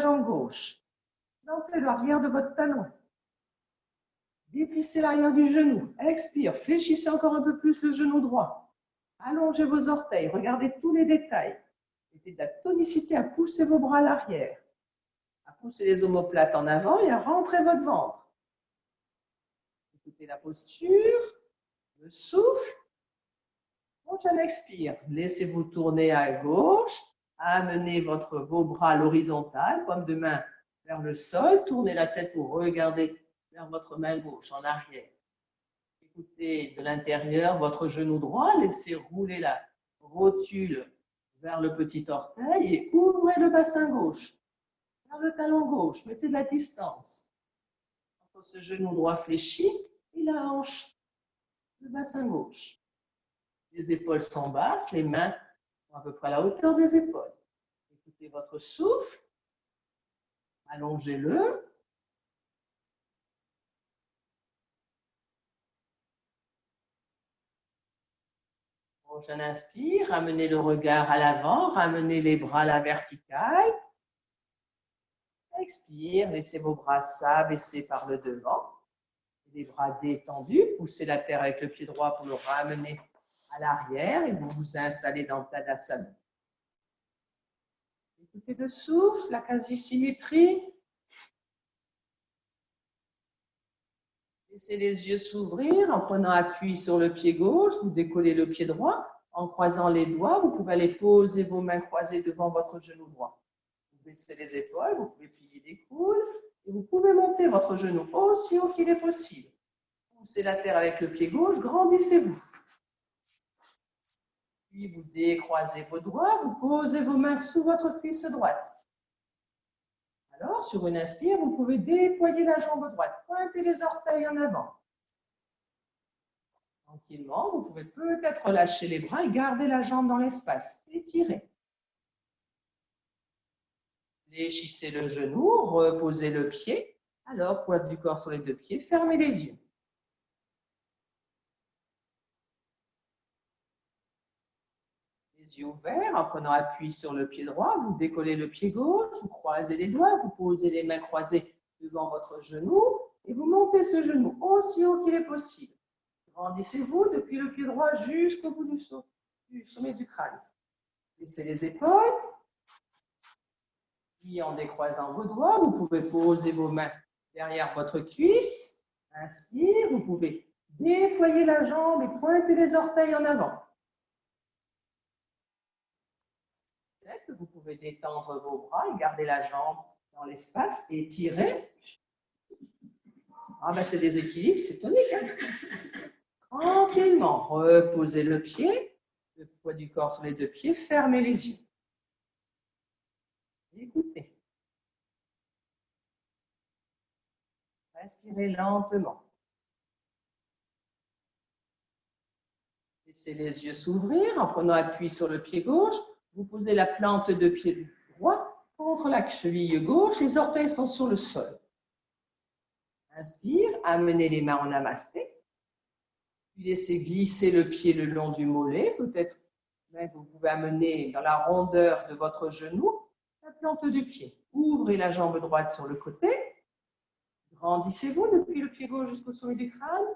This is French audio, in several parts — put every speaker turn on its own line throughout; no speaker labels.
jambe gauche. Plantez l'arrière de votre talon. Déplissez l'arrière du genou. Expire. Fléchissez encore un peu plus le genou droit. Allongez vos orteils. Regardez tous les détails. Mettez de la tonicité à pousser vos bras à l'arrière. À pousser les omoplates en avant et à rentrer votre ventre. Écoutez la posture. Le souffle. Prochaine expire. Laissez-vous tourner à gauche. Amenez vos bras à l'horizontale, paume de main vers le sol. Tournez la tête pour regarder vers votre main gauche en arrière. Écoutez de l'intérieur votre genou droit. Laissez rouler la rotule vers le petit orteil et ouvrez le bassin gauche vers le talon gauche. Mettez de la distance entre ce genou droit fléchi et la hanche, le bassin gauche. Les épaules sont basses, les mains sont à peu près à la hauteur des épaules. Écoutez votre souffle. Allongez-le. Prochaine inspire, ramenez le regard à l'avant, ramenez les bras à la verticale. Expire, laissez vos bras s'abaisser par le devant. Les bras détendus, poussez la terre avec le pied droit pour le ramener à l'arrière et vous vous installez dans le Tadasana. Écoutez le souffle, la quasi-symétrie. Laissez les yeux s'ouvrir en prenant appui sur le pied gauche. Vous décollez le pied droit. En croisant les doigts, vous pouvez aller poser vos mains croisées devant votre genou droit. Vous baissez les épaules, vous pouvez plier les coudes et vous pouvez monter votre genou aussi haut qu'il est possible. Poussez la terre avec le pied gauche, grandissez-vous. Puis vous décroisez vos doigts, vous posez vos mains sous votre cuisse droite. Alors, sur une inspire, vous pouvez déployer la jambe droite, pointer les orteils en avant. Tranquillement, vous pouvez peut-être relâcher les bras et garder la jambe dans l'espace. Étirez. Fléchissez le genou, reposez le pied. Alors, pointe du corps sur les deux pieds, fermez les yeux. Les yeux ouverts, en prenant appui sur le pied droit, vous décollez le pied gauche, vous croisez les doigts, vous posez les mains croisées devant votre genou et vous montez ce genou aussi haut qu'il est possible. Grandissez-vous depuis le pied droit jusqu'au bout du sommet du crâne. Laissez les épaules. Puis en décroisant vos doigts, vous pouvez poser vos mains derrière votre cuisse. Inspire, vous pouvez déployer la jambe et pointer les orteils en avant. Vous pouvez détendre vos bras et garder la jambe dans l'espace, étirer. Ah ben c'est des équilibres, c'est tonique. Hein? Tranquillement, reposez le pied, le poids du corps sur les deux pieds, fermez les yeux. Écoutez. Respirez lentement. Laissez les yeux s'ouvrir en prenant appui sur le pied gauche. Vous posez la plante de pied droit contre la cheville gauche. Les orteils sont sur le sol. Inspire, amenez les mains en namasté. Puis laissez glisser le pied le long du mollet. Peut-être même vous pouvez amener dans la rondeur de votre genou la plante du pied. Ouvrez la jambe droite sur le côté. Grandissez-vous depuis le pied gauche jusqu'au sommet du crâne.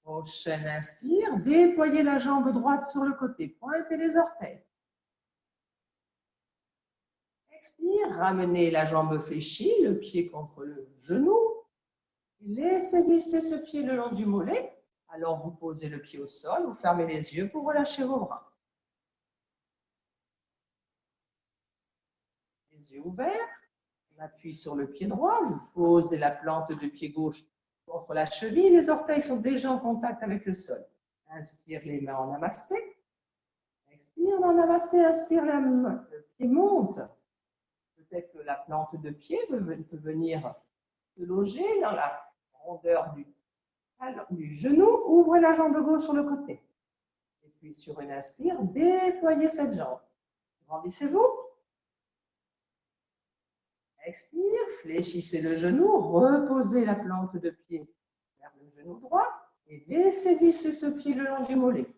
Prochaine inspire, déployez la jambe droite sur le côté, pointez les orteils. Expire, ramenez la jambe fléchie, le pied contre le genou. Laissez glisser ce pied le long du mollet. Alors vous posez le pied au sol, vous fermez les yeux, vous relâchez vos bras. Les yeux ouverts, on appuie sur le pied droit, vous posez la plante de pied gauche contre la cheville, les orteils sont déjà en contact avec le sol. Inspire les mains en namasté. Expire dans namasté, inspire le pied monte. Peut-être que la plante de pied peut venir se loger dans la rondeur du genou. Ouvrez la jambe gauche sur le côté. Et puis sur une inspire, déployez cette jambe. Grandissez-vous. Expire, fléchissez le genou, reposez la plante de pied vers le genou droit et laissez glisser ce pied le long du mollet.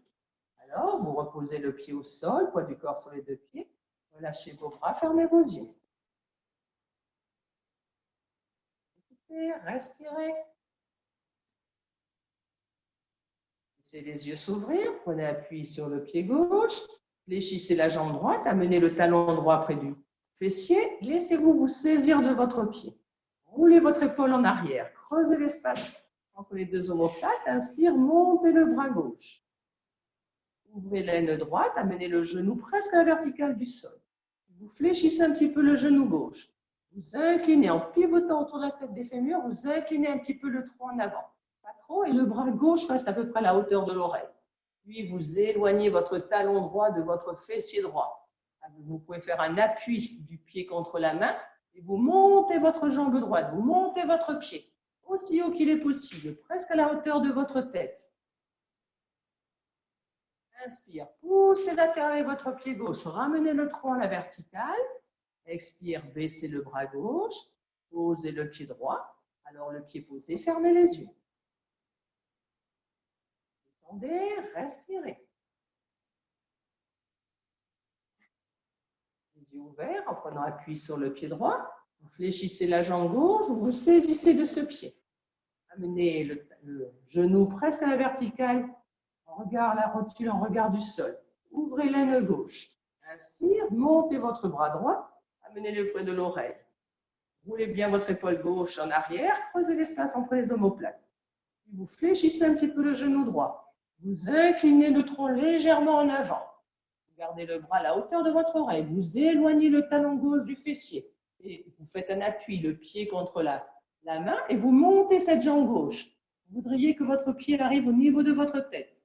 Alors, vous reposez le pied au sol, poids du corps sur les deux pieds, relâchez vos bras, fermez vos yeux. Attendez, respirez. Laissez les yeux s'ouvrir, prenez appui sur le pied gauche, fléchissez la jambe droite, amenez le talon droit près du fessier, laissez-vous vous saisir de votre pied. Roulez votre épaule en arrière, creusez l'espace entre les deux omoplates, inspire, montez le bras gauche. Ouvrez l'aine droite, amenez le genou presque à la verticale du sol. Vous fléchissez un petit peu le genou gauche. Vous inclinez en pivotant autour de la tête des fémurs, vous inclinez un petit peu le tronc en avant. Pas trop, et le bras gauche reste à peu près à la hauteur de l'oreille. Puis vous éloignez votre talon droit de votre fessier droit. Vous pouvez faire un appui du pied contre la main et vous montez votre jambe droite, vous montez votre pied aussi haut qu'il est possible, presque à la hauteur de votre tête. Inspire, poussez latéral avec votre pied gauche, ramenez le tronc à la verticale. Expire, baissez le bras gauche, posez le pied droit. Alors le pied posé, fermez les yeux. Détendez, respirez. Les yeux ouverts en prenant appui sur le pied droit. Vous fléchissez la jambe gauche, vous vous saisissez de ce pied. Amenez le genou presque à la verticale, la rotule en regard du sol. Ouvrez l'aine gauche. Inspire, montez votre bras droit, amenez-le près de l'oreille. Roulez bien votre épaule gauche en arrière, creusez l'espace entre les omoplates. Vous fléchissez un petit peu le genou droit. Vous inclinez le tronc légèrement en avant. Gardez le bras à la hauteur de votre oreille. Vous éloignez le talon gauche du fessier. Et vous faites un appui, le pied contre la main, et vous montez cette jambe gauche. Vous voudriez que votre pied arrive au niveau de votre tête.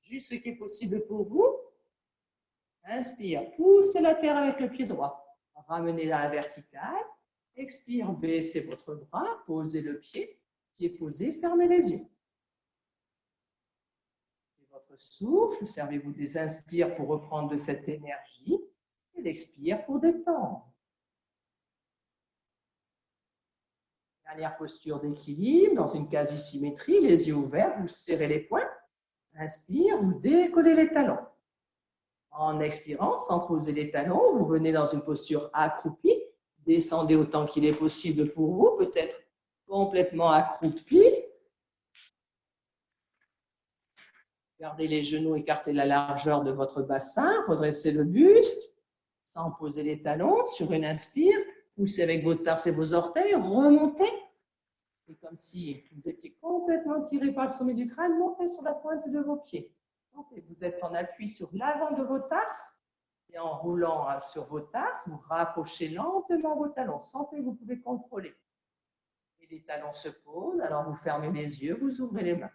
Juste ce qui est possible pour vous. Inspire, poussez la terre avec le pied droit. Ramenez à la verticale. Expire, baissez votre bras, posez le pied. Pied posé, fermez les yeux. Et votre souffle, servez-vous des inspires pour reprendre de cette énergie et l'expire pour détendre. Dernière posture d'équilibre, dans une quasi-symétrie, les yeux ouverts, vous serrez les poings. Inspire, vous décollez les talons. En expirant, sans poser les talons, vous venez dans une posture accroupie. Descendez autant qu'il est possible pour vous, peut-être complètement accroupi. Gardez les genoux écartés de la largeur de votre bassin, redressez le buste, sans poser les talons. Sur une inspire, poussez avec vos tarses et vos orteils, remontez. Et comme si vous étiez complètement tiré par le sommet du crâne, montez sur la pointe de vos pieds. Vous êtes en appui sur l'avant de vos tarses et en roulant sur vos tarses, vous rapprochez lentement vos talons. Sentez que vous pouvez contrôler. Et les talons se posent, alors vous fermez les yeux, vous ouvrez les mains.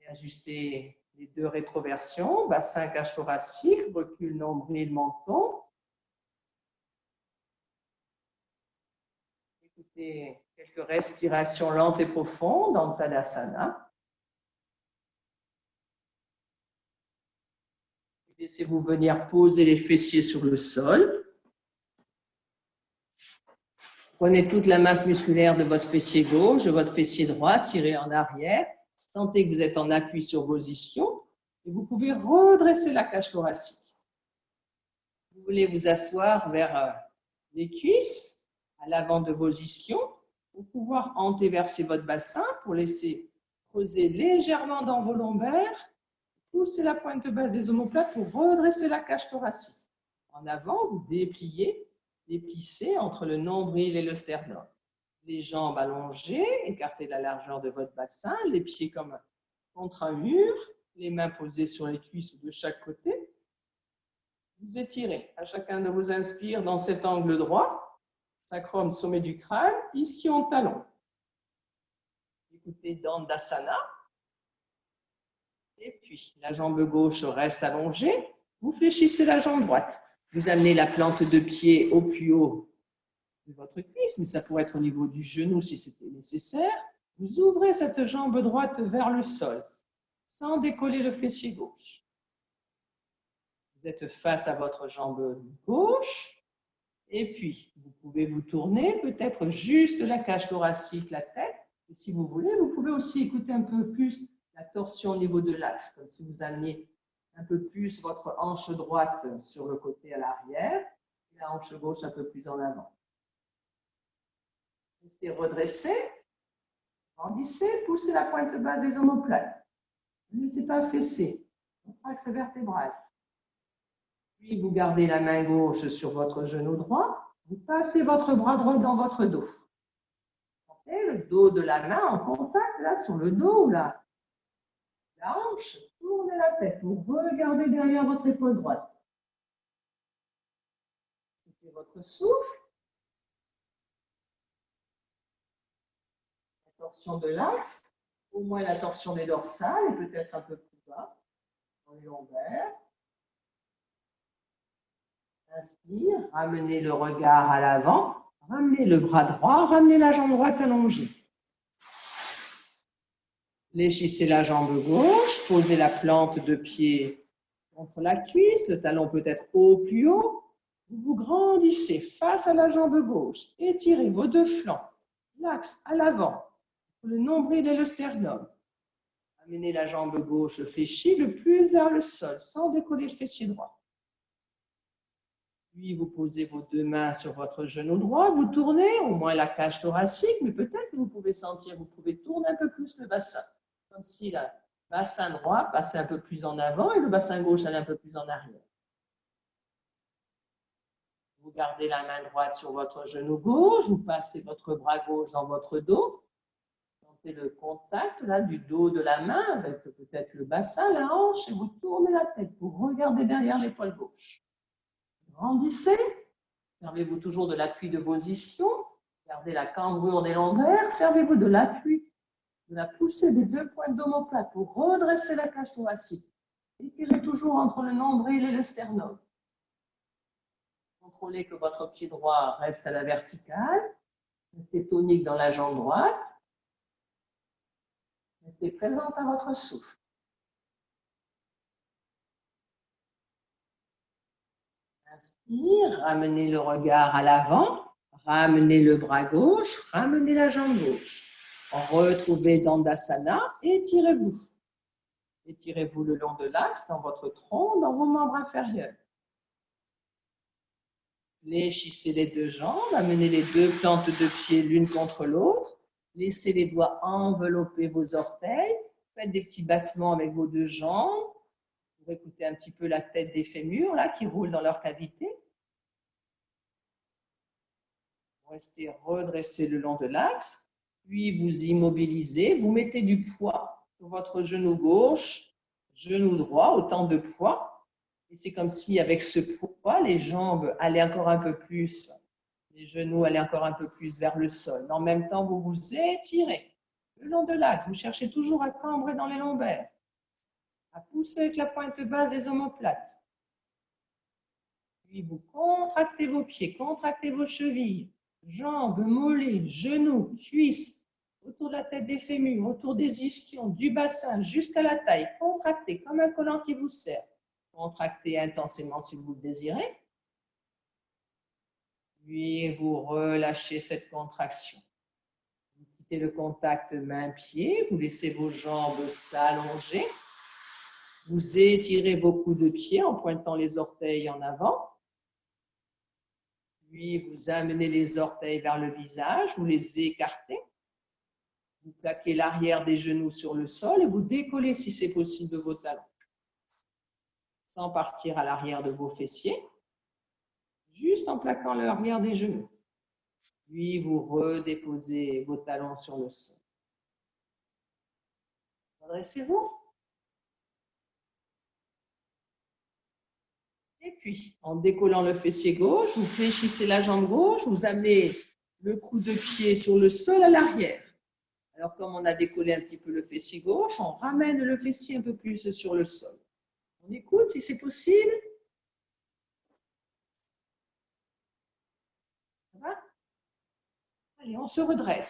Et ajustez les deux rétroversions, bassin, cage thoracique, recul, nombril, menton. Écoutez quelques respirations lentes et profondes en Tadasana. Laissez-vous venir poser les fessiers sur le sol. Prenez toute la masse musculaire de votre fessier gauche, de votre fessier droit, tirez en arrière. Sentez que vous êtes en appui sur vos ischions et vous pouvez redresser la cage thoracique. Vous voulez vous asseoir vers les cuisses, à l'avant de vos ischions, pour pouvoir antéverser votre bassin, pour laisser creuser légèrement dans vos lombaires. Poussez la pointe basse des omoplates pour redresser la cage thoracique. En avant, vous dépliez, déplissez entre le nombril et le sternum. Les jambes allongées, écartez la largeur de votre bassin, les pieds comme contre un mur, les mains posées sur les cuisses ou de chaque côté. Vous étirez à chacun de vos inspires dans cet angle droit, sacrum, sommet du crâne, ischion, talon. Écoutez Dandasana. Et puis, la jambe gauche reste allongée. Vous fléchissez la jambe droite. Vous amenez la plante de pied au plus haut de votre cuisse, mais ça pourrait être au niveau du genou si c'était nécessaire. Vous ouvrez cette jambe droite vers le sol, sans décoller le fessier gauche. Vous êtes face à votre jambe gauche. Et puis, vous pouvez vous tourner, peut-être juste la cage thoracique, la tête. Et si vous voulez, vous pouvez aussi écouter un peu plus la torsion au niveau de l'axe, comme si vous ameniez un peu plus votre hanche droite sur le côté à l'arrière et la hanche gauche un peu plus en avant. Restez redressé, grandissez, poussez la pointe basse des omoplates. Ne laissez pas affaisser, axe vertébral. Puis vous gardez la main gauche sur votre genou droit, vous passez votre bras droit dans votre dos. Sentez le dos de la main en contact là sur le dos ou là. La hanche, tournez la tête, vous regardez derrière votre épaule droite. Écoutez votre souffle. La torsion de l'axe, au moins la torsion des dorsales et peut-être un peu plus bas, dans les lombaires. Inspire, ramenez le regard à l'avant, ramenez le bras droit, ramenez la jambe droite allongée. Fléchissez la jambe gauche, posez la plante de pied contre la cuisse, le talon peut être au plus haut. Vous vous grandissez face à la jambe gauche, étirez vos deux flancs, l'axe à l'avant, le nombril et le sternum. Amenez la jambe gauche fléchie le plus vers le sol, sans décoller le fessier droit. Puis vous posez vos deux mains sur votre genou droit, vous tournez, au moins la cage thoracique, mais peut-être que vous pouvez sentir, vous pouvez tourner un peu plus le bassin. Comme si le bassin droit passait un peu plus en avant et le bassin gauche allait un peu plus en arrière. Vous gardez la main droite sur votre genou gauche, vous passez votre bras gauche dans votre dos. Sentez le contact là, du dos de la main avec peut-être le bassin, la hanche, et vous tournez la tête pour regarder derrière l'épaule gauche. Grandissez, servez-vous toujours de l'appui de vos ischions, gardez la cambrure des lombaires, servez-vous de l'appui de la poussée des deux pointes d'omoplate pour redresser la cage thoracique. Étirez toujours entre le nombril et le sternum. Contrôlez que votre pied droit reste à la verticale. Restez tonique dans la jambe droite. Restez présente à votre souffle. Inspire, ramenez le regard à l'avant. Ramenez le bras gauche, ramenez la jambe gauche. Retrouvez Dandasana, étirez-vous. Étirez-vous le long de l'axe, dans votre tronc, dans vos membres inférieurs. Fléchissez les deux jambes, amenez les deux plantes de pied l'une contre l'autre. Laissez les doigts envelopper vos orteils. Faites des petits battements avec vos deux jambes. Vous écoutez un petit peu la tête des fémurs là, qui roulent dans leur cavité. Restez redressé le long de l'axe. Puis vous immobilisez, vous mettez du poids sur votre genou gauche, genou droit, autant de poids. Et c'est comme si avec ce poids, les jambes allaient encore un peu plus, les genoux allaient encore un peu plus vers le sol. En même temps, vous vous étirez le long de l'axe. Vous cherchez toujours à cambrer dans les lombaires, à pousser avec la pointe basse des omoplates. Puis vous contractez vos pieds, contractez vos chevilles, jambes, mollets, genoux, cuisses, autour de la tête des fémurs, autour des ischions, du bassin jusqu'à la taille. Contractez comme un collant qui vous serre. Contractez intensément si vous le désirez. Puis vous relâchez cette contraction. Vous quittez le contact main-pied, vous laissez vos jambes s'allonger. Vous étirez vos coudes de pied en pointant les orteils en avant. Puis vous amenez les orteils vers le visage, vous les écartez. Vous plaquez l'arrière des genoux sur le sol et vous décollez si c'est possible de vos talons. Sans partir à l'arrière de vos fessiers, juste en plaquant l'arrière des genoux. Puis vous redéposez vos talons sur le sol. Redressez-vous. Et puis, en décollant le fessier gauche, vous fléchissez la jambe gauche, vous amenez le coup de pied sur le sol à l'arrière. Alors, comme on a décollé un petit peu le fessier gauche, on ramène le fessier un peu plus sur le sol. On écoute si c'est possible. Ça va? Allez, on se redresse.